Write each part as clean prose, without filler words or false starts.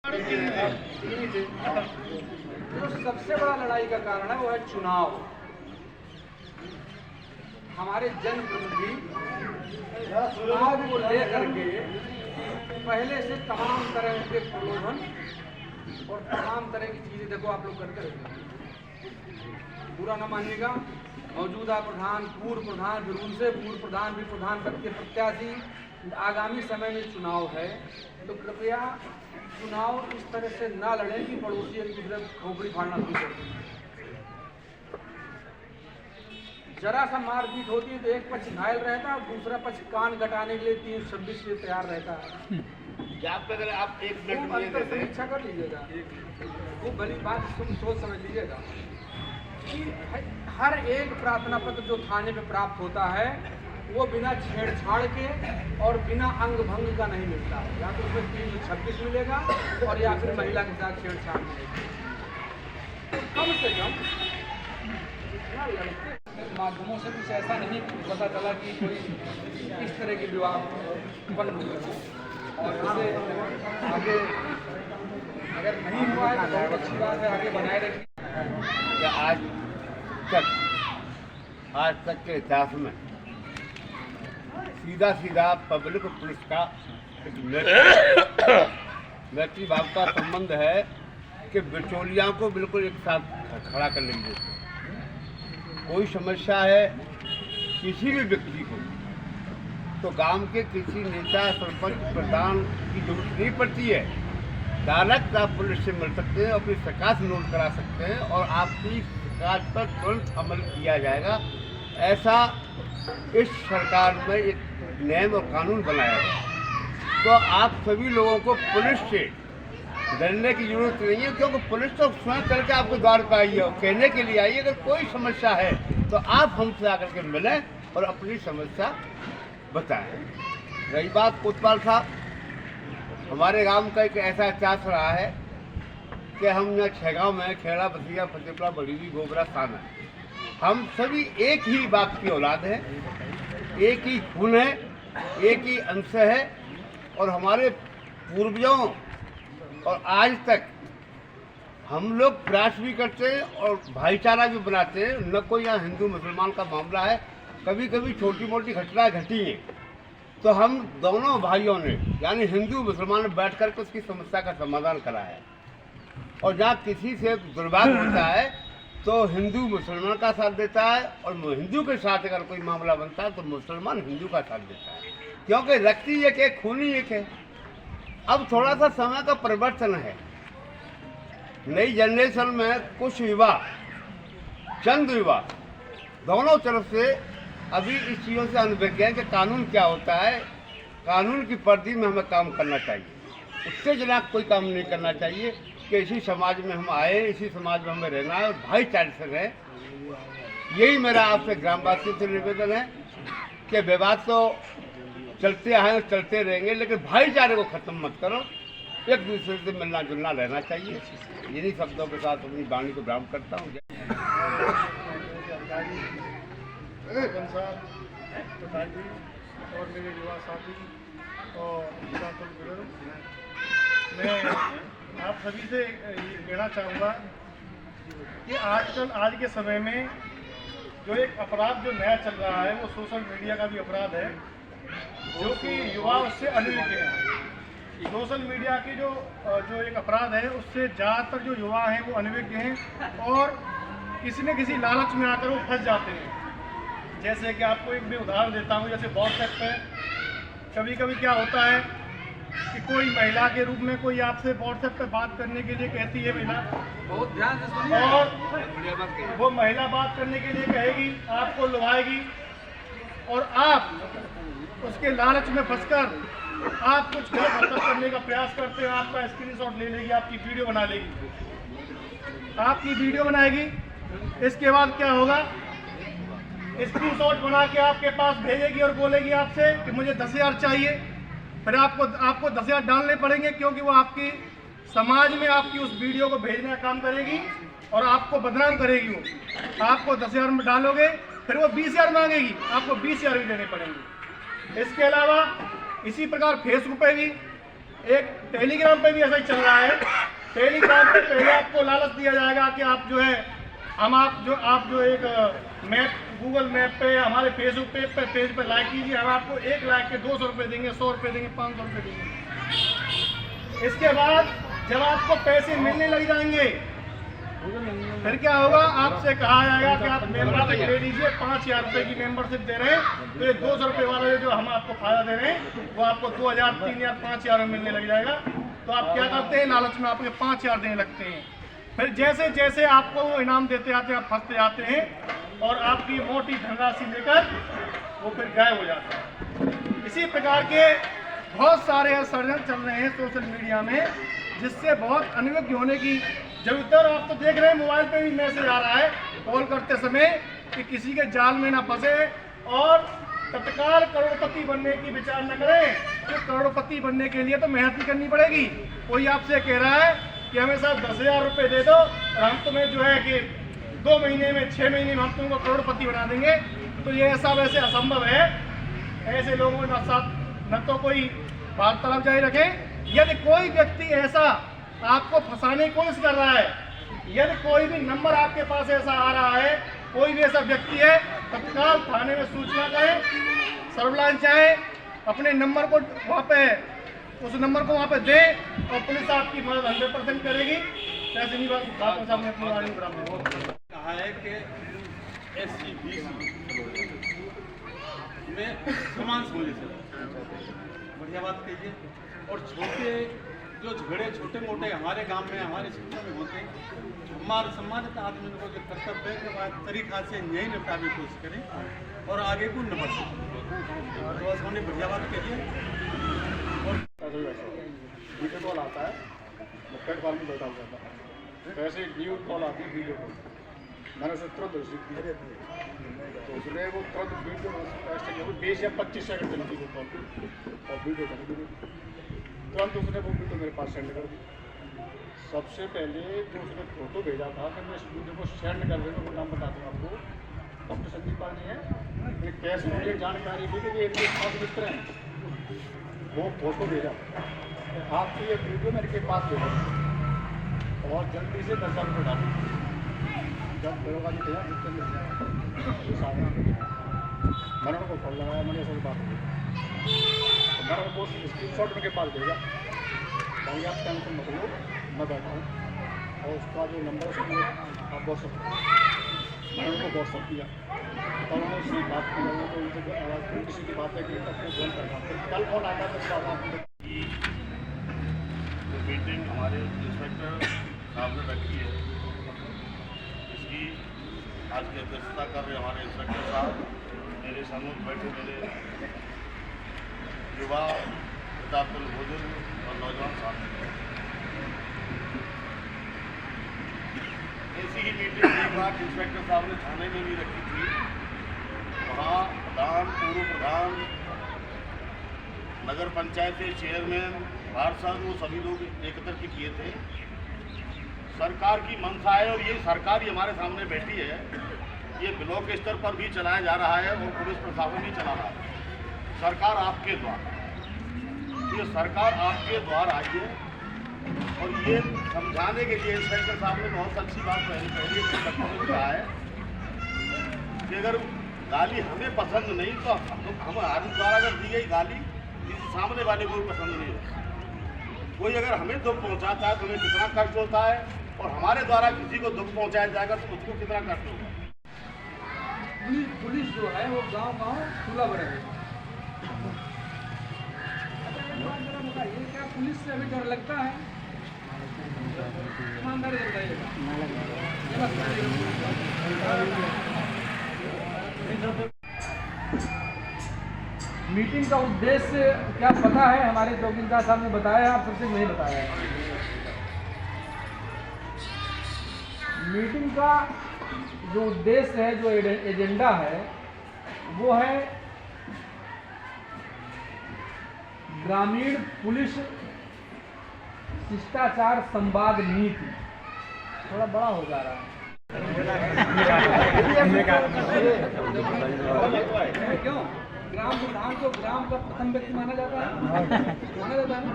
जो सबसे बड़ा लड़ाई का कारण है वो है चुनाव। हमारे जनप्रतिनिधि चुनाव को लेकर के पहले से तमाम तरह के प्रलोभन और तमाम तरह की चीजें देखो आप लोग करते रहते हैं। बुरा न मानिएगा, मौजूदा प्रधान, पूर्व प्रधान, फिर उनसे पूर्व प्रधान, भी प्रधान पद के प्रत्याशी, आगामी समय में चुनाव है, तो कृपया चुनाव इस तरह से ना लड़ें कि पड़ोसी एक दूसरे को खोपड़ी फाड़ना शुरू कर दें। जरा सा मारपीट होती है तो एक पक्ष घायल रहता है और दूसरा पक्ष कान कटाने के लिए 326 के लिए तैयार रहता है। अगर आप एक मिनट अंतर समीक्षा कर लीजिएगा, वो भली बात सोच समझ लीजिएगा कि हर एक प्रार्थना पत्र जो थाने पे प्राप्त होता है वो बिना छेड़छाड़ के और बिना अंग भंग का नहीं मिलता है। या तो उसमें 326 मिलेगा और या फिर महिला के साथ छेड़छाड़ मिलेगी। तो कम से कम माध्यमों से कुछ ऐसा नहीं पता चला कि कोई इस तरह के विवाह उत्पन्न हुए हो। और इससे आगे अगर नहीं हुआ है तो बहुत अच्छी बात है, आगे बनाए रखिए। आज तक के इतिहास में सीधा सीधा पब्लिक और पुलिस का मैत्री भाव का संबंध है कि बिचौलियों को बिल्कुल एक साथ खड़ा कर लेंगे। कोई समस्या है किसी भी व्यक्ति को तो गांव के किसी नेता, सरपंच, प्रधान की जरूरत नहीं पड़ती है। डायरेक्ट आप पुलिस से मिल सकते हैं, अपनी शिकायत नोट करा सकते हैं और आपकी शिकायत पर तुरंत अमल किया जाएगा। ऐसा इस सरकार में एक नियम और कानून बनाया गया। तो आप सभी लोगों को पुलिस से डरने की जरूरत नहीं है, क्योंकि पुलिस तो स्वयं करके आपके द्वार पर आई है और कहने के लिए आई है। अगर कोई समस्या है तो आप हमसे आकर के मिलें और अपनी समस्या बताएं। रही बात कोतवाल साहब, हमारे गांव का एक ऐसा इतिहास रहा है कि हम यहाँ 6 गाँव में खेड़ा, बसिया, फतेहपुरा, बड़ीवी, गोबरा, साना, हम सभी एक ही बाप की औलाद हैं, एक ही खून है, एक ही अंश है। और हमारे पूर्वजों और आज तक हम लोग प्रयास भी करते हैं और भाईचारा भी बनाते हैं। न कोई यहाँ हिंदू मुसलमान का मामला है, कभी कभी छोटी मोटी घटनाएं घटी हैं तो हम दोनों भाइयों ने यानी हिंदू मुसलमान ने बैठ कर उसकी समस्या का समाधान करा है। और जहाँ किसी से दुर्भाग्य होता है तो हिंदू मुसलमान का साथ देता है और हिंदू के साथ अगर कोई मामला बनता है तो मुसलमान हिंदू का साथ देता है, क्योंकि रक्ति एक है, खूनी एक है। अब थोड़ा सा समय का परिवर्तन है। नई जनरेशन में कुछ विवाह, चंद विवाह दोनों तरफ से अभी इस चीज़ों से अनभिज्ञ है कि कानून क्या होता है। कानून की परिधि में हमें काम करना चाहिए, उससे जना कोई काम नहीं करना चाहिए कि इसी समाज में हम आए, इसी समाज में हमें रहना है और भाईचारे से रहें। यही मेरा आपसे ग्रामवासियों से निवेदन है कि विवाद तो चलते आए और चलते रहेंगे, लेकिन भाईचारे को ख़त्म मत करो। एक दूसरे से मिलना जुलना रहना चाहिए। इन्हीं शब्दों के साथ अपनी वाणी को विराम करता हूँ। और मेरे युवा साथी और मैं आप सभी से ये कहना चाहूँगा कि आज के समय में जो एक अपराध जो नया चल रहा है वो सोशल मीडिया का भी अपराध है, जो कि युवा उससे अनभिज्ञ है। सोशल मीडिया की जो एक अपराध है उससे ज़्यादातर जो युवा हैं वो अनभिज्ञ हैं और किसी न किसी लालच में आकर वो फंस जाते हैं। जैसे कि आपको एक मैं उदाहरण देता हूँ, जैसे व्हाट्सएप पे कभी कभी क्या होता है कि कोई महिला के रूप में कोई आपसे व्हाट्सएप पे बात करने के लिए कहती है महिला, बहुत ध्यान से सुनिए, और वो महिला बात करने के लिए कहेगी, आपको लुभाएगी और आप उसके लालच में फंसकर आप कुछ गलत हरकत करने का प्रयास करते हो। आपका स्क्रीनशॉट ले लेगी, आपकी वीडियो बना लेगी, आपकी वीडियो बनाएगी। इसके बाद क्या होगा, स्क्रीनशॉट बना के आपके पास भेजेगी और बोलेगी आपसे कि मुझे 10,000 चाहिए। फिर आपको 10,000 डालने पड़ेंगे, क्योंकि वो आपकी समाज में आपकी उस वीडियो को भेजने का काम करेगी और आपको बदनाम करेगी। वो आपको 10,000 में डालोगे, फिर वो 20,000 मांगेगी, आपको 20,000 भी देने पड़ेंगे। इसके अलावा इसी प्रकार फेसबुक पे भी एक टेलीग्राम पे भी ऐसा ही चल रहा है। टेलीग्राम पे पहले आपको लालच दिया जाएगा कि आप जो है आप जो एक मैप गूगल मैप पे या हमारे फेसबुक पेज पे लाइक कीजिए, हम आपको 1 लाइक के 200 रुपये देंगे, 100 रुपये देंगे, 500 रुपये देंगे। इसके बाद जब आपको पैसे मिलने लग जाएंगे फिर क्या होगा, आपसे कहा जाएगा कि आप मेंबरशिप ले लीजिए, 5000 रुपये की मेंबरशिप दे रहे हैं, तो ये 200 रुपये वाला जो हम आपको फायदा दे रहे हैं वो आपको 2000, 3000, 5000 में मिलने लग जाएगा। तो आप क्या करते हैं, लालच में आपके 5000 देने लगते हैं। फिर जैसे जैसे आपको वो इनाम देते आते हैं, आप फंसते जाते हैं और आपकी मोटी धनराशि लेकर वो फिर गायब हो जाता है। इसी प्रकार के बहुत सारे षड्यंत्र चल रहे हैं सोशल मीडिया में, जिससे बहुत अनभिज्ञ होने की जरूरत है। और आप तो देख रहे हैं मोबाइल पे भी मैसेज आ रहा है कॉल करते समय कि किसी के जाल में ना फंसे और तत्काल करोड़पति बनने की विचार न करें, तो करोड़पति बनने के लिए तो मेहनत भी करनी पड़ेगी। कोई आपसे कह रहा है कि हमें साहब 10,000 रुपये दे दो और हम तुम्हें जो है कि 2 महीने में 6 महीने में हम तुमको करोड़पति बना देंगे, तो ये ऐसा वैसे असंभव है। ऐसे लोगों के साथ न तो कोई वार्तालाप जारी रखें। यदि कोई व्यक्ति ऐसा आपको फंसाने की कोशिश कर रहा है, यदि कोई भी नंबर आपके पास ऐसा आ रहा है, कोई भी ऐसा व्यक्ति है, तत्काल थाने में सूचना करें, सर्विलांस जाए, अपने नंबर को वहाँ पे उस नंबर को वहाँ पे दें और पुलिस आपकी मदद 100% करेगी। ऐसे नहीं बात सामने अपनी वाणी कहा है कि SC-BC में समान समझ से बढ़िया बात कीजिए। और छोटे जो झगड़े छोटे मोटे हमारे गांव में हमारे क्षेत्र में होते हैं, हमारे सम्मानित आदमी को जो कर्तव्य है कि वह तरीका से यही निपटाने की कोशिश करें और आगे को न बढ़ सकें। तो बस हमने बढ़िया बात कीजिए। और वीडियो कॉल आता है, मैं प्लेटफॉर्म में बैठा हुआ था, वैसे न्यू कॉल आती है वीडियो कॉल, मैंने उसे तुरंत रिसीव किया तो उसने वो तुरंत वीडियो 20 या 25 सेकंड चलती वो कॉल और वीडियो कर तुरंत उसने वो वीडियो मेरे पास सेंड कर दी। सबसे पहले जो उसने फोटो भेजा था कि मैं इस वीडियो को सेंड कर देंगे, वो नाम बता दूँ आपको, डॉक्टर संदीप पाल जी हैं। कैसे मुझे जानकारी दी कि ये इनके पास मित्र हैं, वो फोटो भेजा, आपकी ये वीडियो मेरे के पास भेजा और जल्दी से 10,000 रुपये डाली। जब दरोगा जी गया मैंने उनको कॉल लगाया, मैंने ऐसी बात हुई तो मैंने उनको स्क्रीनशॉट मेरे पास भेजा, कहेंगे आप टेंशन मत लो, मैं बैठा हूँ और उसका जो नंबर है आप व्हाट्सअप मैंने उनको व्हाट्सअप किया। तो उन्होंने उससे बात की, तो उनसे किसी की बात है कि अपने फोन करना, कल फोन आता है जो मीटिंग हमारे इंस्पेक्टर साहब ने रखी है, इसकी आज की अध्यक्षता कर रहे हमारे इंस्पेक्टर साहब, मेरे सम्मुख बैठे मेरे युवा प्रतापपुर बुजुर्ग और नौजवान साथी। ऐसी ही मीटिंग एक बार इंस्पेक्टर साहब ने थाने में भी रखी थी। वहाँ प्रधान, पूर्व प्रधान, नगर पंचायत के चेयरमैन, पार्षद, वो सभी लोग एकत्र किए थे। सरकार की मंशा है और ये सरकार ही हमारे सामने बैठी है, ये ब्लॉक स्तर पर भी चलाया जा रहा है और पुलिस प्रशासन भी चला रहा है। सरकार आपके द्वार, ये सरकार आपके द्वार आई है और ये समझाने के लिए इंस्पेक्टर साहब ने बहुत अच्छी बात पहले कहा है कि अगर गाली हमें पसंद नहीं तो हमारे द्वारा अगर दी गई गाली किसी सामने वाले को भी पसंद नहीं होती। कोई अगर हमें दुख पहुंचाता है तो हमें कितना कष्ट होता है और हमारे द्वारा किसी को दुख पहुंचाया जाएगा तो उसको कितना कष्ट होगा। पुलिस जो है वो गांव खुला बनेगा। ये क्या पुलिस से अभी डर लगता है? ईमानदारी से बताइएगा। मीटिंग का उद्देश्य क्या पता है? हमारे चौकीदार साहब ने बताया, आप सबसे नहीं बताया है। मीटिंग का जो उद्देश्य है, जो एजेंडा है, वो है ग्रामीण पुलिस शिष्टाचार संवाद नीति। थोड़ा बड़ा हो जा रहा है क्यों? ग्राम प्रधान को ग्राम का प्रथम व्यक्ति माना जाता है, माना जाता है ना।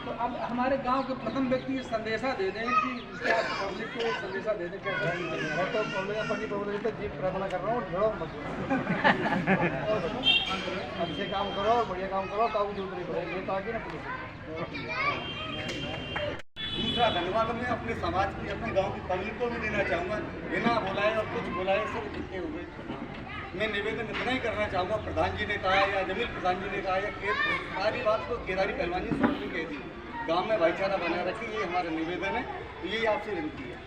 तो अब हमारे गांव के प्रथम व्यक्ति ये संदेशा दे दें कि क्या पब्लिक को संदेशा दे दें कैसे। मैं तो पब्लिक तो जीप प्रार्थना कर रहा हूँ, झड़ो मत अच्छे काम करो और बढ़िया काम करो, काबू दूर नहीं पड़ेगी, ये तो आगे ना पुलिस। दूसरा धन्यवाद मैं अपने समाज की, अपने गांव की पब्लिक को भी देना चाहूँगा। बिना बुलाए और कुछ बुलाए सब इकट्ठे हुए। मैं निवेदन इतना ही करना चाहूँगा, प्रधान जी ने कहा या जमील प्रधान जी ने कहा या सारी बात तो केदारी पहलवान जी स्वयं भी कह दी, गाँव में भाईचारा बनाए रखें, ये हमारा निवेदन है, यही आपसे विनती है।